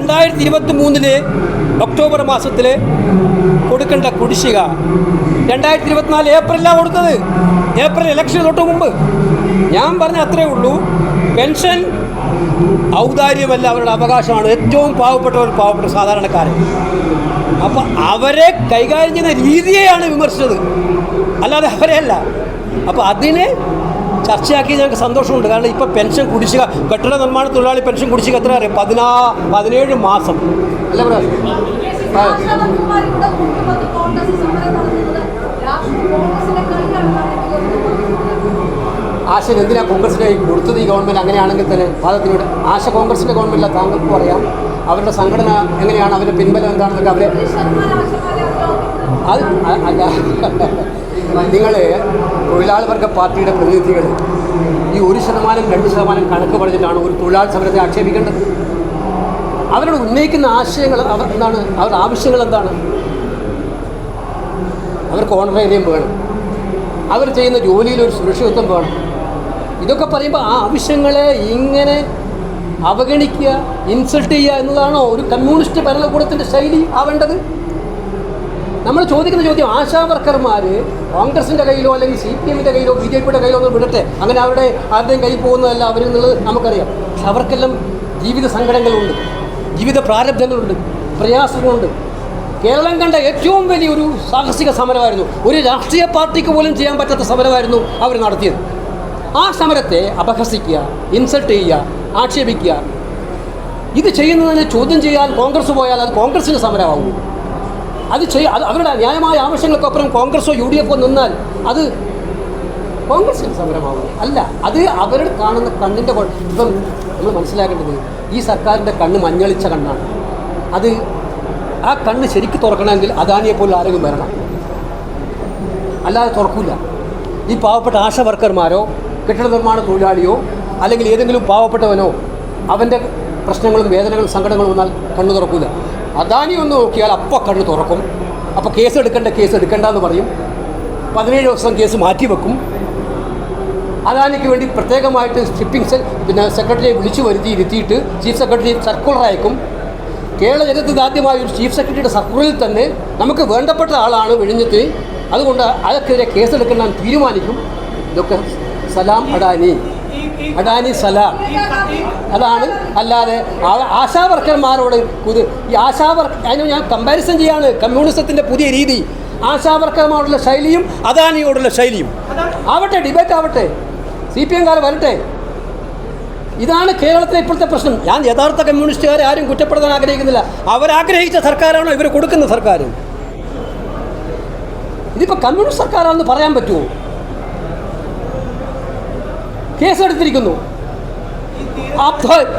2023 October മാസത്തിൽ കൊടുക്കേണ്ട കുടിശ്ശിക 2024 ഏപ്രിലാണ് കൊടുത്തത്. ഏപ്രിൽ ഇലക്ഷൻ തൊട്ട് മുമ്പ്. ഞാൻ പറഞ്ഞ അത്രേ ഉള്ളൂ, പെൻഷൻ ഔദാര്യമല്ല, അവരുടെ അവകാശമാണ്. ഏറ്റവും പാവപ്പെട്ട സാധാരണക്കാരൻ. അപ്പം അവരെ കൈകാര്യം ചെയ്യുന്ന രീതിയെയാണ് വിമർശിച്ചത്, അല്ലാതെ അവരെയല്ല. അപ്പോൾ അതിനെ ചർച്ചയാക്കി ഞങ്ങൾക്ക് സന്തോഷമുണ്ട്. കാരണം ഇപ്പോൾ പെൻഷൻ കുടിശ്ശിക, കെട്ടിട നിർമ്മാണ തൊഴിലാളി പെൻഷൻ കുടിശ്ശിക എത്ര അറിയാം? 17 മാസം അല്ല പ്രാവശ്യം. ആശ എന്തിനാണ് കോൺഗ്രസിനെ കൊടുത്തത് ഈ ഗവൺമെൻറ്? അങ്ങനെയാണെങ്കിൽ തന്നെ ഭാഗത്തിനോട് ആശ കോൺഗ്രസിൻ്റെ ഗവൺമെൻറ്റില്ല, താങ്കൾക്കും അറിയാം അവരുടെ സംഘടന എങ്ങനെയാണ്, അവരുടെ പിൻബലം എന്താണെന്നൊക്കെ അവരെ അത് അല്ല. നിങ്ങൾ തൊഴിലാളി വർഗ പാർട്ടിയുടെ പ്രതിനിധികൾ ഈ 1% 2% കണക്ക് പറഞ്ഞിട്ടാണ് ഒരു തൊഴിലാളി സമരത്തെ ആക്ഷേപിക്കേണ്ടത്. അവരോട് ഉന്നയിക്കുന്ന ആശയങ്ങൾ എന്താണ്, അവരുടെ ആവശ്യങ്ങൾ എന്താണ്? അവർക്ക് ഓണറേറിയം വേണം, അവർ ചെയ്യുന്ന ജോലിയിൽ ഒരു സുരക്ഷിതത്വം വേണം. ഇതൊക്കെ പറയുമ്പോൾ ആ ആവശ്യങ്ങളെ ഇങ്ങനെ അവഗണിക്കുക, ഇൻസൾട്ട് ചെയ്യുക എന്നതാണോ ഒരു കമ്മ്യൂണിസ്റ്റ് ഭരണകൂടത്തിൻ്റെ ശൈലി ആവേണ്ടത്? നമ്മൾ ചോദിക്കുന്ന ചോദ്യം, ആശാ വർക്കർമാർ കോൺഗ്രസിൻ്റെ കയ്യിലോ അല്ലെങ്കിൽ CPM കയ്യിലോ BJP കയ്യിലോ ഒന്നും വിടട്ടെ, അങ്ങനെ ആരുടെയും കയ്യിൽ പോകുന്നതല്ല അവരെന്നുള്ളത് നമുക്കറിയാം. പക്ഷെ അവർക്കെല്ലാം ജീവിത സങ്കടങ്ങളുണ്ട്, ജീവിത പ്രാരബ്ധങ്ങളുണ്ട്, പ്രയാസങ്ങളുണ്ട്. കേരളം കണ്ട ഏറ്റവും വലിയൊരു സാഹസിക സമരമായിരുന്നു, ഒരു രാഷ്ട്രീയ പാർട്ടിക്ക് പോലും ചെയ്യാൻ പറ്റാത്ത സമരമായിരുന്നു അവർ നടത്തിയത്. ആ സമരത്തെ അപഹസിക്കുക, ഇൻസൾട്ട് ചെയ്യുക, ആക്ഷേപിക്കുക, ഇത് ചെയ്യുന്നതിനെ ചോദ്യം ചെയ്യാൻ കോൺഗ്രസ് പോയാൽ അത് കോൺഗ്രസിന് സമരമാകും. അത് അവരുടെ ന്യായമായ ആവശ്യങ്ങൾക്കൊപ്പം കോൺഗ്രസോ UDF നിന്നാൽ അത് കോൺഗ്രസിന് സമരമാകും. അല്ല, അത് അവർ കാണുന്ന കണ്ണിൻ്റെ ഇപ്പം നമ്മൾ മനസ്സിലാക്കേണ്ടത്, ഈ സർക്കാരിൻ്റെ കണ്ണ് മഞ്ഞളിച്ച കണ്ണാണ്. അത് ആ കണ്ണ് ശരിക്ക് തുറക്കണമെങ്കിൽ അദാനിയെപ്പോലും ആരെങ്കിലും വരണം, അല്ലാതെ തുറക്കില്ല. ഈ പാവപ്പെട്ട ആശ വർക്കർമാരോ കെട്ടിട നിർമ്മാണ തൊഴിലാളിയോ അല്ലെങ്കിൽ ഏതെങ്കിലും പാവപ്പെട്ടവനോ അവൻ്റെ പ്രശ്നങ്ങളും വേദനകളും സങ്കടങ്ങളും വന്നാൽ കണ്ണ് തുറക്കില്ല. അദാനി ഒന്ന് നോക്കിയാൽ അപ്പോൾ കണ്ണ് തുറക്കും. അപ്പോൾ കേസ് എടുക്കേണ്ടെന്ന് പറയും. 17 ദിവസം കേസ് മാറ്റിവെക്കും. അദാനിക്ക് വേണ്ടി പ്രത്യേകമായിട്ട് ഷിപ്പിംഗ് സെക്രട്ടറിയെ വിളിച്ചു ഇരുത്തിയിട്ട് ചീഫ് സെക്രട്ടറി സർക്കുലർ അയക്കും. കേരള ജനത്തിൽ ആദ്യമായി ഒരു ചീഫ് സെക്രട്ടറിയുടെ സർക്കുലറിൽ തന്നെ നമുക്ക് വേണ്ടപ്പെട്ട ആളാണ് വിഴിഞ്ഞത്ത്, അതുകൊണ്ട് അയാൾക്കെതിരെ കേസെടുക്കാൻ തീരുമാനിക്കും. ഇതൊക്കെ സലാം അഡാനി സലാം, അതാണ്. അല്ലാതെ ആശാ വർക്കർമാരോട് ഈ അതിന് ഞാൻ കമ്പാരിസൺ ചെയ്യാണ് കമ്മ്യൂണിസത്തിൻ്റെ പുതിയ രീതി. ആശാ വർക്കർമാരോടുള്ള ശൈലിയും അദാനിയോടുള്ള ശൈലിയും ആവട്ടെ, ഡിബേറ്റ് ആവട്ടെ, CPM വരട്ടെ. ഇതാണ് കേരളത്തിലെ ഇപ്പോഴത്തെ പ്രശ്നം. ഞാൻ യഥാർത്ഥ കമ്മ്യൂണിസ്റ്റുകാരെ ആരും കുറ്റപ്പെടുത്താൻ ആഗ്രഹിക്കുന്നില്ല. അവരാഗ്രഹിച്ച സർക്കാരാണോ ഇവർ കൊടുക്കുന്ന സർക്കാർ? ഇതിപ്പോൾ കമ്മ്യൂണിസ്റ്റ് സർക്കാരാണെന്ന് പറയാൻ പറ്റുമോ? കേസെടുത്തിരിക്കുന്നു.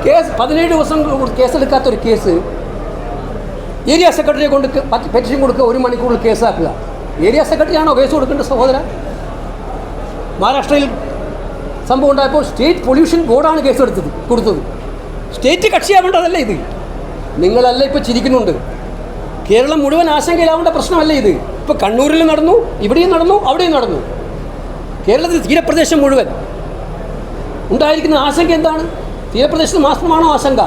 കേസ് 17 ദിവസം കേസെടുക്കാത്തൊരു കേസ് ഏരിയ സെക്രട്ടറിയെ കൊണ്ട് പെറ്റീഷൻ കൊടുക്കുക, 1 മണിക്കൂറിൽ കേസാക്കുക. ഏരിയ സെക്രട്ടറിയാണോ കേസ് കൊടുക്കേണ്ട സഹോദര? മഹാരാഷ്ട്രയിൽ സംഭവം ഉണ്ടായപ്പോൾ സ്റ്റേറ്റ് പൊല്യൂഷൻ ബോർഡാണ് കേസ് കൊടുത്തത്. സ്റ്റേറ്റ് കക്ഷിയാവേണ്ടതല്ല ഇത്. നിങ്ങളല്ല ഇപ്പോൾ ചിരിക്കുന്നുണ്ട്. കേരളം മുഴുവൻ ആശങ്കയിലാവേണ്ട പ്രശ്നമല്ല ഇത്. ഇപ്പോൾ കണ്ണൂരിൽ നടന്നു, ഇവിടെയും നടന്നു, അവിടെയും നടന്നു. കേരളത്തിൽ തീരപ്രദേശം മുഴുവൻ ഉണ്ടായിരിക്കുന്ന ആശങ്ക എന്താണ്? തീരപ്രദേശത്ത് മാത്രമാണോ ആശങ്ക?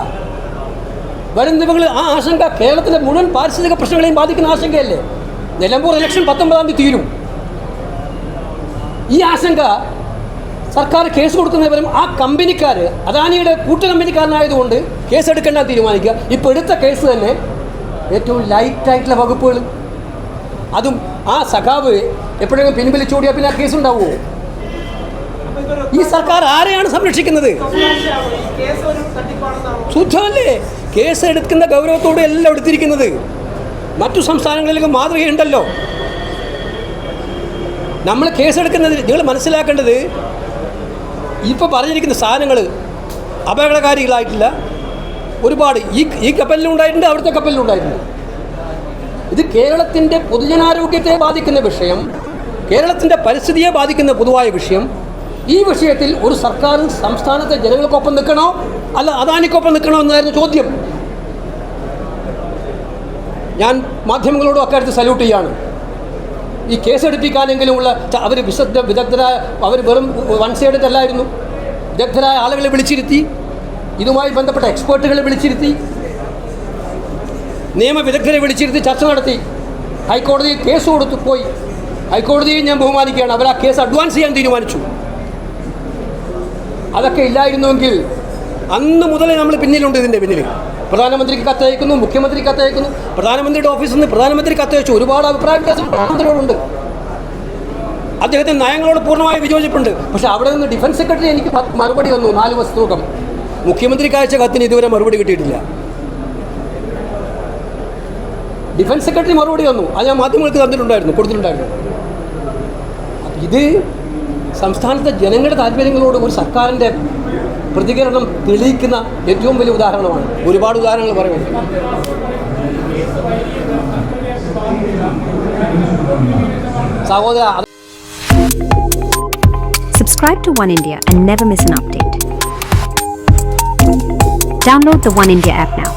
വരും ദിവസങ്ങളിൽ ആ ആശങ്ക കേരളത്തിലെ മുഴുവൻ പാരിസ്ഥിതിക പ്രശ്നങ്ങളെയും ബാധിക്കുന്ന ആശങ്കയല്ലേ? നിലമ്പൂർ ഇലക്ഷൻ 19-ാം തീയതി തീരും. ഈ ആശങ്ക സർക്കാർ കേസ് കൊടുക്കുന്നവരും ആ കമ്പനിക്കാർ അദാനിയുടെ കൂട്ടുകമ്പനിക്കാരനായതുകൊണ്ട് കേസെടുക്കേണ്ട തീരുമാനിക്കുക. ഇപ്പോൾ എടുത്ത കേസ് തന്നെ ഏറ്റവും ലൈറ്റായിട്ടുള്ള വകുപ്പുകൾ, അതും ആ സഖാവ് എപ്പോഴെങ്കിലും പിൻവലിച്ചോടിയാൽ പിന്നെ ആ കേസുണ്ടാവുമോ? ഈ സർക്കാർ ആരെയാണ് സംരക്ഷിക്കുന്നത്? ശുദ്ധമല്ലേ? കേസ് എടുക്കുന്ന ഗൗരവത്തോടെ എല്ലാം എടുത്തിരിക്കുന്നത്. മറ്റു സംസ്ഥാനങ്ങളിലേക്ക് മാതൃകയുണ്ടല്ലോ. നമ്മൾ കേസെടുക്കുന്നത് നിങ്ങൾ മനസ്സിലാക്കേണ്ടത്, ഇപ്പോൾ പറഞ്ഞിരിക്കുന്ന സാധനങ്ങൾ അപകടകാരികളായിട്ടില്ല. ഒരുപാട് ഈ കപ്പലിലുണ്ടായിട്ടുണ്ട്, അവിടുത്തെ കപ്പലിലുണ്ടായിട്ടുണ്ട്. ഇത് കേരളത്തിൻ്റെ പൊതുജനാരോഗ്യത്തെ ബാധിക്കുന്ന വിഷയം, കേരളത്തിൻ്റെ പരിസ്ഥിതിയെ ബാധിക്കുന്ന പൊതുവായ വിഷയം. ഈ വിഷയത്തിൽ ഒരു സർക്കാർ സംസ്ഥാനത്തെ ജനങ്ങൾക്കൊപ്പം നിൽക്കണോ അല്ല അദാനിക്കൊപ്പം നിൽക്കണോ എന്നായിരുന്നു ചോദ്യം. ഞാൻ മാധ്യമങ്ങളോടും അക്കാര്യത്തിൽ സല്യൂട്ട് ചെയ്യാണ്. ഈ കേസെടുപ്പിക്കാനെങ്കിലും ഉള്ള അവർ വിദഗ്ധരായ, അവർ വെറും വൺ സൈഡഡ് അല്ലായിരുന്നു. വിദഗ്ധരായ ആളുകളെ വിളിച്ചിരുത്തി, ഇതുമായി ബന്ധപ്പെട്ട എക്സ്പേർട്ടുകളെ വിളിച്ചിരുത്തി നിയമവിദഗ്ധരെ വിളിച്ചിരുത്തി ചർച്ച നടത്തി. ഹൈക്കോടതിയിൽ കേസ് കൊടുത്തു പോയി. ഹൈക്കോടതിയെ ഞാൻ ബഹുമാനിക്കുകയാണ്. അവർ ആ കേസ് അഡ്വാൻസ് ചെയ്യാൻ തീരുമാനിച്ചു. അതൊക്കെ ഇല്ലായിരുന്നുവെങ്കിൽ അന്ന് മുതലേ നമ്മൾ പിന്നിലുണ്ട്. ഇതിൻ്റെ പിന്നിൽ പ്രധാനമന്ത്രിക്ക് കത്തയക്കുന്നു, മുഖ്യമന്ത്രിക്ക് കത്തയക്കുന്നു, പ്രധാനമന്ത്രിയുടെ ഓഫീസിൽ നിന്ന് പ്രധാനമന്ത്രി കത്തയച്ചു. ഒരുപാട് അഭിപ്രായ വ്യത്യാസം പ്രധാനമന്ത്രിയോടുണ്ട്. അദ്ദേഹത്തിന് നയങ്ങളോട് പൂർണ്ണമായി വിയോജിപ്പുണ്ട്. പക്ഷേ അവിടെ നിന്ന് ഡിഫൻസ് സെക്രട്ടറി എനിക്ക് മറുപടി വന്നു 4 ദിവസത്തോളം. മുഖ്യമന്ത്രിക്ക് അയച്ച കത്തിന് ഇതുവരെ മറുപടി കിട്ടിയിട്ടില്ല. ഡിഫൻസ് സെക്രട്ടറി മറുപടി വന്നു. അത് ഞാൻ മാധ്യമങ്ങൾക്ക് കൊടുത്തിട്ടുണ്ടായിരുന്നു. ഇത് സംസ്ഥാനത്തെ ജനങ്ങളുടെ താല്പര്യങ്ങളോട് ഒരു സർക്കാരിൻ്റെ പ്രതികരണം തെളിയിക്കുന്ന ഏറ്റവും വലിയ ഉദാഹരണമാണ്. ഒരുപാട് ഉദാഹരണങ്ങൾ പറയുന്നത്. സഹോദര, subscribe to One India and never miss an update. Download the One India app now.